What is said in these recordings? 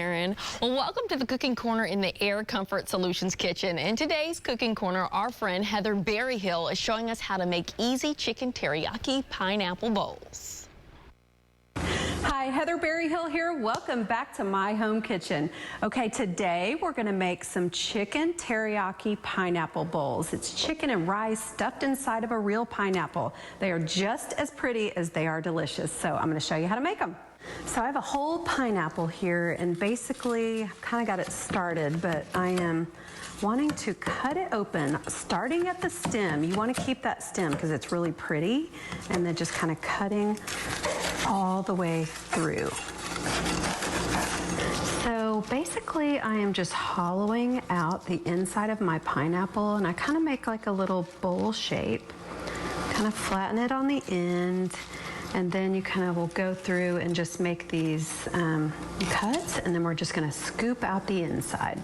Well, welcome to the Cooking Corner in the Air Comfort Solutions kitchen. In today's Cooking Corner, our friend Heather Berryhill is showing us how to make easy chicken teriyaki pineapple bowls. Hi, Heather Berryhill here. Welcome back to my home kitchen. Okay, today we're going to make some chicken teriyaki pineapple bowls. It's chicken and rice stuffed inside of a real pineapple. They are just as pretty as they are delicious, so I'm going to show you how to make them. So I have a whole pineapple here, and basically I've kind of got it started, but I am wanting to cut it open, starting at the stem. You want to keep that stem because it's really pretty, and then just kind of cutting all the way through. So basically I am just hollowing out the inside of my pineapple, and I kind of make like a little bowl shape, kind of flatten it on the end, and then you kind of will go through and just make these cuts, and then we're just going to scoop out the inside.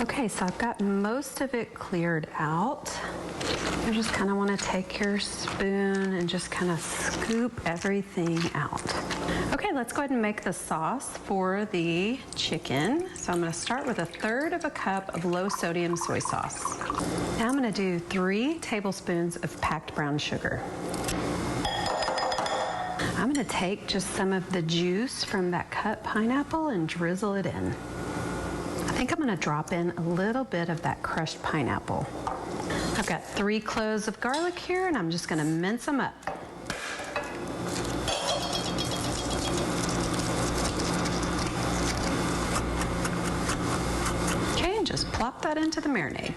Okay, so I've got most of it cleared out. You just kind of want to take your spoon and just kind of scoop everything out. Okay, let's go ahead and make the sauce for the chicken. So I'm going to start with 1/3 cup of low sodium soy sauce. Now I'm going to do 3 tablespoons of packed brown sugar. I'm going to take just some of the juice from that cut pineapple and drizzle it in. I think I'm going to drop in a little bit of that crushed pineapple. I've got 3 cloves of garlic here, and I'm just going to mince them up. Okay, and just plop that into the marinade.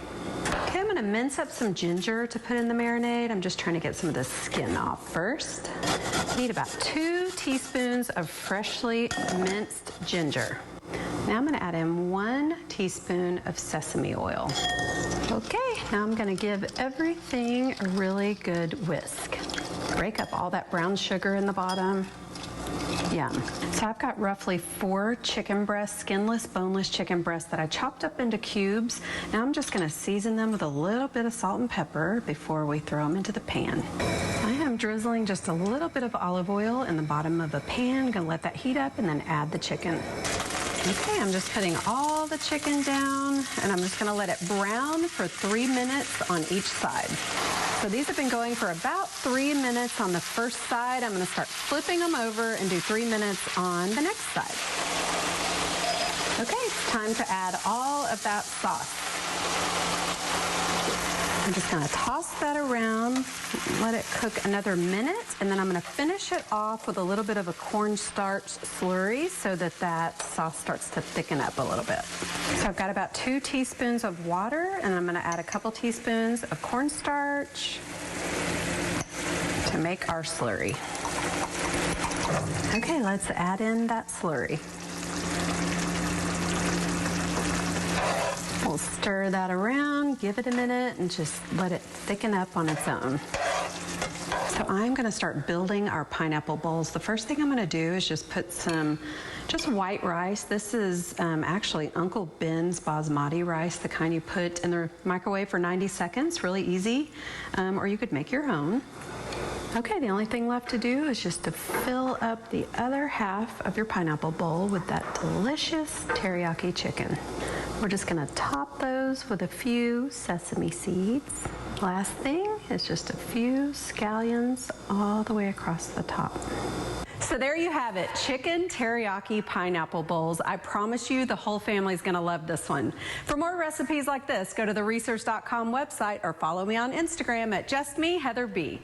Okay, I'm going to mince up some ginger to put in the marinade. I'm just trying to get some of the skin off first. I need about 2 teaspoons of freshly minced ginger. Now I'm going to add in 1 teaspoon of sesame oil. Okay, now I'm going to give everything a really good whisk. Break up all that brown sugar in the bottom. Yum. So I've got roughly 4 chicken breasts, skinless, boneless chicken breasts that I chopped up into cubes. Now I'm just going to season them with a little bit of salt and pepper before we throw them into the pan. I am drizzling just a little bit of olive oil in the bottom of a pan. I'm going to let that heat up and then add the chicken. Okay, I'm just putting all the chicken down, and I'm just going to let it brown for 3 minutes on each side. So these have been going for about 3 minutes on the first side. I'm going to start flipping them over and do 3 minutes on the next side. Okay, it's time to add all of that sauce. I'm just going to toss that around, let it cook another minute, and then I'm going to finish it off with a little bit of a cornstarch slurry so that that sauce starts to thicken up a little bit. So I've got about 2 teaspoons of water, and I'm going to add a couple teaspoons of cornstarch to make our slurry. Okay, let's add in that slurry. We'll stir that around, give it a minute, and just let it thicken up on its own. So I'm going to start building our pineapple bowls. The first thing I'm going to do is just put some white rice. This is actually Uncle Ben's basmati rice, the kind you put in the microwave for 90 seconds, really easy, or you could make your own. Okay, the only thing left to do is just to fill up the other half of your pineapple bowl with that delicious teriyaki chicken. We're just going to top those with a few sesame seeds. Last thing is just a few scallions all the way across the top. So there you have it, chicken teriyaki pineapple bowls. I promise you the whole family's going to love this one. For more recipes like this, go to the research.com website or follow me on Instagram at JustMeHeatherB.